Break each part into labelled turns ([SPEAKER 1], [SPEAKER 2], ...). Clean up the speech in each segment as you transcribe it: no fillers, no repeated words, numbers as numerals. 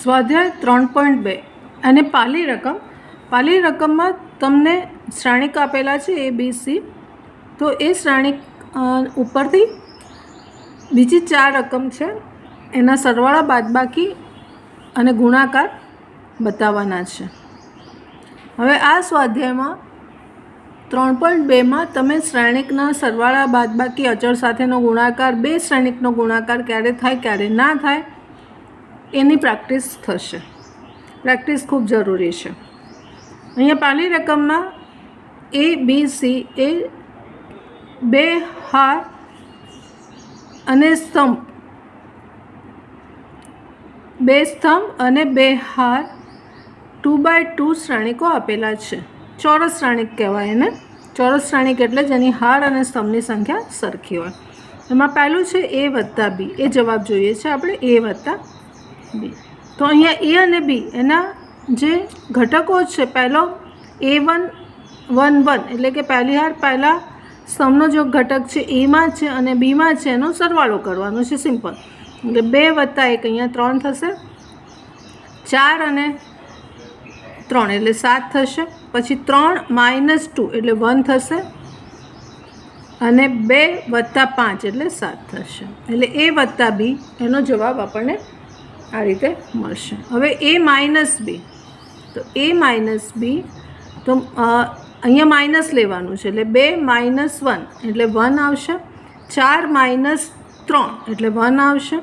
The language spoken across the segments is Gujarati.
[SPEAKER 1] સ્વાધ્યાય 3.2 અને પાલી રકમમાં તમને શ્રેણિક આપેલા છે ABC. તો એ શ્રેણિક ઉપરથી બીજી 4 રકમ છે એના સરવાળા બાદબાકી અને ગુણાકાર બતાવવાના છે. હવે આ સ્વાધ્યાયમાં 3.2માં તમે શ્રેણિકના સરવાળા બાદબાકી અચળ સાથેનો ગુણાકાર, બે શ્રેણિકનો ગુણાકાર ક્યારે થાય ક્યારે ના થાય એની પ્રેક્ટિસ થશે. પ્રેક્ટિસ ખૂબ જરૂરી છે. અહીંયા પાલી રકમમાં ABC એ બે હાર અને સ્તંભ, બે સ્તંભ અને બે હાર 2x2 શ્રેણિકો આપેલા છે. ચોરસ શ્રેણિક કહેવાય એને. ચોરસ શ્રેણિક એટલે જેની હાર અને સ્તંભની સંખ્યા સરખી હોય. એમાં પહેલું છે A વત્તા B. એ જવાબ જોઈએ છે આપણે A વત્તા B. તો અહીંયા A અને B એના જે ઘટકો છે, પહેલો A1 1 1 એટલે કે પહેલી હાર પહેલાં સ્તંભનો જો ઘટક છે એમાં છે અને બીમાં છે એનો સરવાળો કરવાનો છે, સિમ્પલ. એટલે 2 વત્તા 1 અહીંયા 3 થશે, 4 અને 3 એટલે 7 થશે, પછી 3 - 2 એટલે 1 થશે અને 2 વત્તા 5 એટલે 7 થશે. એટલે A વત્તા B એનો જવાબ આપણને આ રીતે મળશે. હવે A માઇનસ B, તો A માઇનસ B તો અહીંયા માઇનસ લેવાનું છે એટલે 2 - 1 એટલે 1 આવશે, 4 - 3 એટલે 1 આવશે,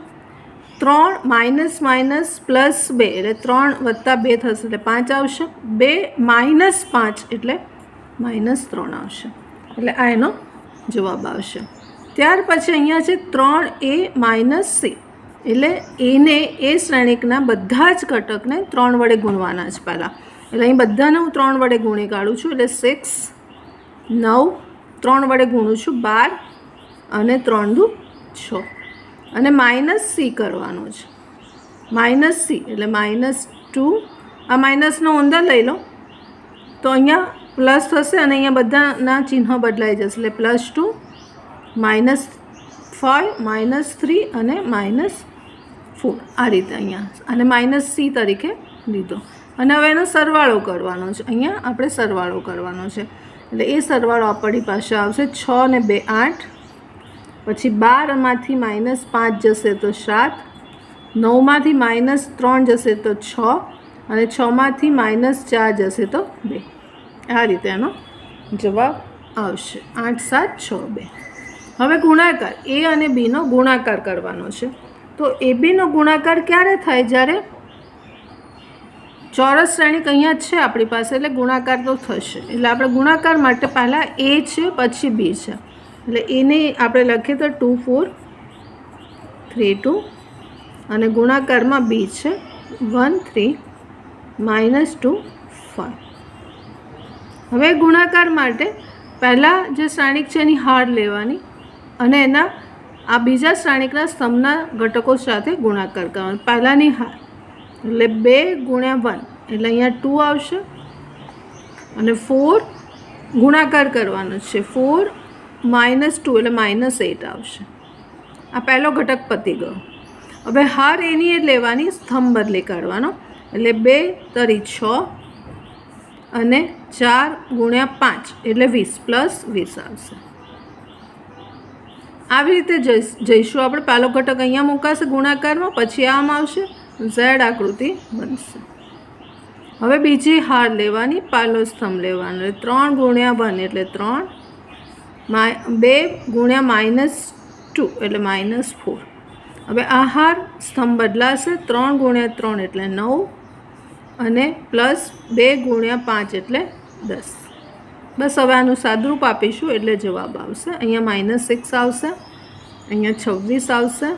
[SPEAKER 1] 3 માઇનસ પ્લસ 2 એટલે 3 વત્તા 2 થશે એટલે 5 આવશે, 2 - 5 એટલે -3 આવશે. એટલે આ એનો જવાબ આવશે. ત્યાર પછી અહીંયા છે 3A - C એટલે એને એ શ્રેણિકના બધા જ ઘટકને 3 વડે ગુણવાના છે પહેલાં. એટલે અહીં બધાને હું 3 વડે ગુણી કાઢું છું એટલે 6 9 3 વડે ગુણું છું 12 અને 3 દુ 6 અને -C કરવાનો છે. -C એટલે -2. આ માઇનસનો અંદર લઈ લો તો અહીંયા પ્લસ થશે અને અહીંયા બધાના ચિહ્ન બદલાઈ જશે એટલે +2 -5 -3 અને -4 આ રીતે અહીંયા અને -C તરીકે લીધો. અને હવે એનો સરવાળો કરવાનો છે. અહીંયા આપણે સરવાળો કરવાનો છે એટલે એ સરવાળો આપણી પાસે આવશે 6 ને 2 8, પછી 12માંથી -5 જશે તો 7, 9માંથી -3 જશે તો 6 અને 6માંથી -4 જશે તો 2. આ રીતે એનો જવાબ આવશે 8 7 6 2. હવે ગુણાકાર A અને Bનો ગુણાકાર કરવાનો છે. તો ABનો ગુણાકાર ક્યારે થાય? જ્યારે ચોરસ શ્રેણિક અહીંયા છે આપણી પાસે એટલે ગુણાકાર તો થશે. એટલે આપણે ગુણાકાર માટે પહેલાં A છે પછી B છે એટલે એને આપણે લખીએ તો 2 4 3 2 અને ગુણાકારમાં B છે 1 3 -2 5. હવે ગુણાકાર માટે પહેલાં જે શ્રેણિક છે એની હાર લેવાની અને એના આ બીજા શ્રેણિકના સ્તંભના ઘટકો સાથે ગુણાકાર કરવાનો. પહેલાંની હાર એટલે 2 × 1 એટલે અહીંયા 2 આવશે અને 4 ગુણાકાર કરવાનો છે 4 - 2 એટલે -8 આવશે. આ પહેલો ઘટક પતી ગયો. હવે હાર એની એ લેવાની, સ્તંભ બદલી કાઢવાનો એટલે 2 તરી 6 અને 4 × 5 એટલે 20 +20 આવશે. આવી રીતે જઈશું આપણે. પહેલો ઘટક અહીંયા મૂકાશે ગુણાકારમાં, પછી આમ આવશે, Z આકૃતિ બનશે. હવે બીજી હાર લેવાની, પહેલો સ્તંભ લેવાનો એટલે 3 × 1 એટલે 3, 2 × -2 એટલે -4. હવે આ હાર સ્તંભ બદલાશે, 3 × 3 એટલે 9 અને +2 × 5 એટલે 10. બસ હવે આનું સાદરૂપ આપીશું એટલે જવાબ આવશે. અહીંયા -6 આવશે, અહીંયા 26 આવશે,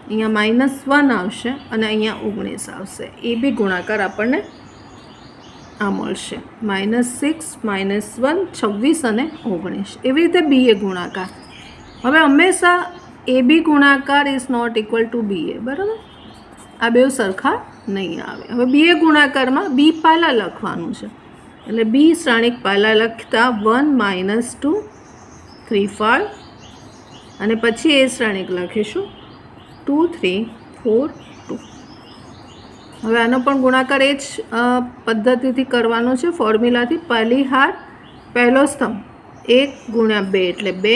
[SPEAKER 1] અહીંયા -1 આવશે અને અહીંયા 19 આવશે. એ બી ગુણાકાર આપણને આ મળશે -6 -1 26 અને 19. એવી રીતે BA ગુણાકાર. હવે હંમેશા AB ગુણાકાર is not equal to BA, બરાબર? આ બે સરખા નહીં આવે. હવે BA ગુણાકારમાં B પહેલાં લખવાનું છે એટલે B શ્રેણિક પહેલાં લખતા 1 - 2 3 5 અને પછી એ શ્રેણિક લખીશું 2 3 4 2. હવે આનો પણ ગુણાકાર એ જ પદ્ધતિથી કરવાનો છે, ફોર્મ્યુલાથી. પહેલી હાર પહેલો સ્તંભ 1 ગુણ્યા 2 એટલે 2,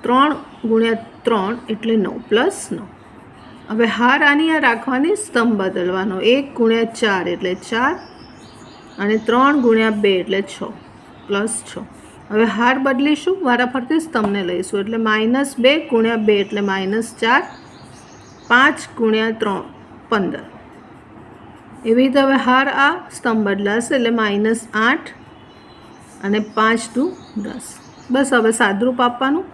[SPEAKER 1] 3 ગુણ્યા 3 એટલે 9 પ્લસ 9. હવે હાર આની આ રાખવાની, સ્તંભ બદલવાનો. 1 ગુણ્યા 4 એટલે 4 અને 3 ગુણ્યા 2 એટલે 6 પ્લસ 6. હવે હાર બદલીશું, વારાફરતી સ્તંભને લઈશું એટલે -2 ગુણ્યા 2 એટલે -4, 5 ગુણ્યા 3 15. એવી રીતે હવે હાર આ સ્તંભ બદલાશે એટલે -8 અને 5 × 2 = 10. બસ હવે સાદરૂપ આપવાનું.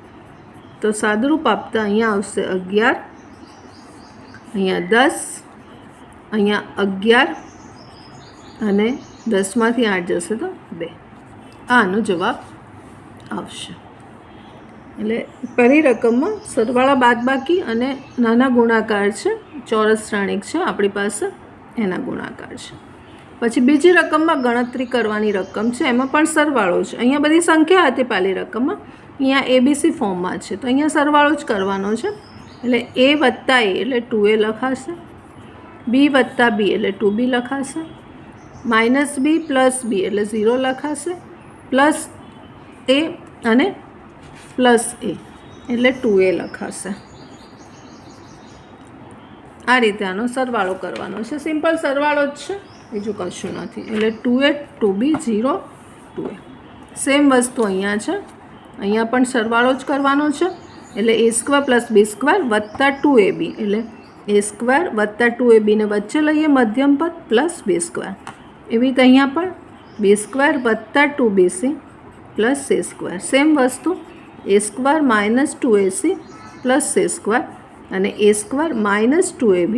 [SPEAKER 1] તો સાદરૂપ આપતા અહીંયા આવશે 11, અહીંયા 10, અહીંયા 11 અને 10માંથી 8 જશે તો 2. આનો જવાબ આવશે. એટલે પહેલી રકમમાં સરવાળા બાદબાકી અને નાના ગુણાકાર છે, ચોરસ શ્રેણિક છે આપણી પાસે, એના ગુણાકાર છે. પછી બીજી રકમમાં ગણતરી કરવાની રકમ છે, એમાં પણ સરવાળો છે. અહીંયા બધી સંખ્યા હતી પહેલી રકમમાં, અહીંયા ABC ફોર્મમાં છે, તો અહીંયા સરવાળો જ કરવાનો છે. એટલે A વત્તા A એટલે 2A લખાશે, B વત્તા B એટલે 2B લખાશે, -B પ્લસ B એટલે 0 લખાશે, પ્લસ A અને પ્લસ A એટલે 2A લખાશે. આ રીતે આનો સરવાળો કરવાનો છે. સિમ્પલ સરવાળો જ છે, બીજું કશું નથી. એટલે 2A 2B 0 2A. સેમ વસ્તુ અહીંયા છે, અહીંયા પણ સરવાળો જ કરવાનો છે. એટલે A² + B² વત્તા 2AB એટલે A² વત્તા 2AB ને વચ્ચે લઈએ મધ્યમ પદ પ્લસ B². એવી રીતે અહીંયા પણ B² વત્તા 2BC પ્લસ C². સેમ વસ્તુ A² - 2AC પ્લસ C² અને A² - 2AB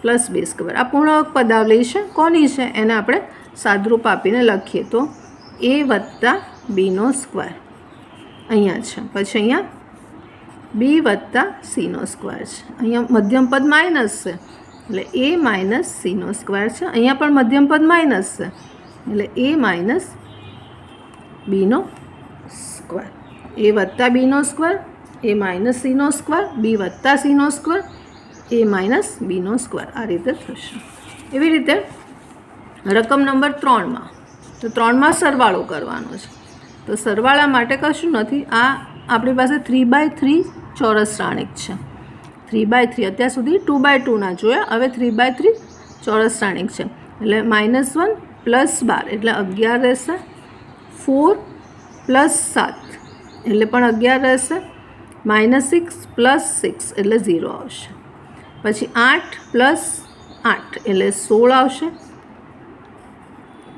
[SPEAKER 1] પ્લસ B². આ પૂર્ણાંક પદાવલી છે, કોની છે એને આપણે સાદરૂપ આપીને લખીએ તો A વત્તા B² અહીંયા છે. પછી અહીંયા B વત્તા C² છે. અહીંયા મધ્યમ પદ માઇનસ છે એટલે A - C² છે. અહીંયા પણ મધ્યમ પદ માઇનસ છે એટલે A - B². A વત્તા B² A - C², B વત્તા C², A - B². આ રીતે થશે. એવી રીતે રકમ નંબર 3માં, તો 3માં સરવાળો કરવાનો છે. તો સરવાળા માટે કશું નથી. આ આપણી પાસે 3/3 ચોરસ શ્રેણિક છે. 3/3 અત્યાર સુધી 2/2 ના જોયા, હવે 3/3 ચોરસ શ્રેણિક છે. એટલે -1 + 12 એટલે 11 રહેશે, 4 + 7 એટલે પણ 11 રહેશે, -6 + 6 એટલે 0 આવશે. પછી 8 + 8 એટલે 16 આવશે,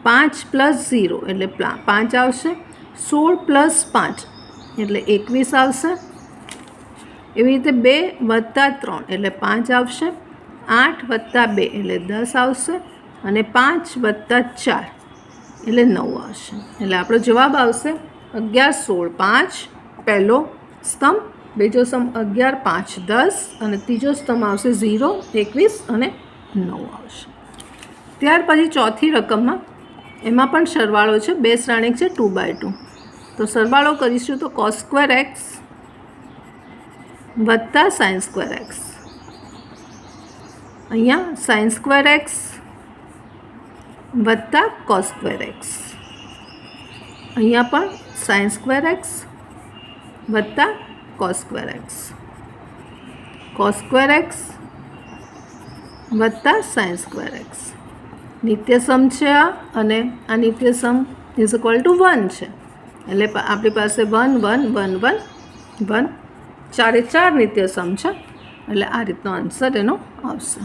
[SPEAKER 1] 5 + 0 એટલે 5 આવશે, 16 + 5 એટલે 21 આવશે. એવી રીતે 2 + 3 એટલે 5 આવશે, 8 + 2 એટલે 10 આવશે અને 5 + 4 એટલે 9 આવશે. એટલે આપણો જવાબ આવશે 11 16 5 પહેલો સ્તંભ, બીજો સ્તંભ 11 5 10 અને ત્રીજો સ્તંભ આવશે 0 21 અને 9 આવશે. ત્યાર પછી ચોથી રકમમાં એમાં પણ સરવાળો છે, બે શ્રેણિક છે 2/2. તો સરવાળો કરીશું તો cos² x વત્તા sin² x. અહીંયા sin² x વત્તા cos² x. અહીંયા પણ sin² x વત્તા cos² x. cos² x વત્તા sin² x. નિત્યસમ છે આ, અને આ નિત્યસમ = 1 છે. એટલે આપણી પાસે 1 1 1 1 1 4 નિત્યસમ છે. એટલે આ રીતનો આન્સર એનો આવશે.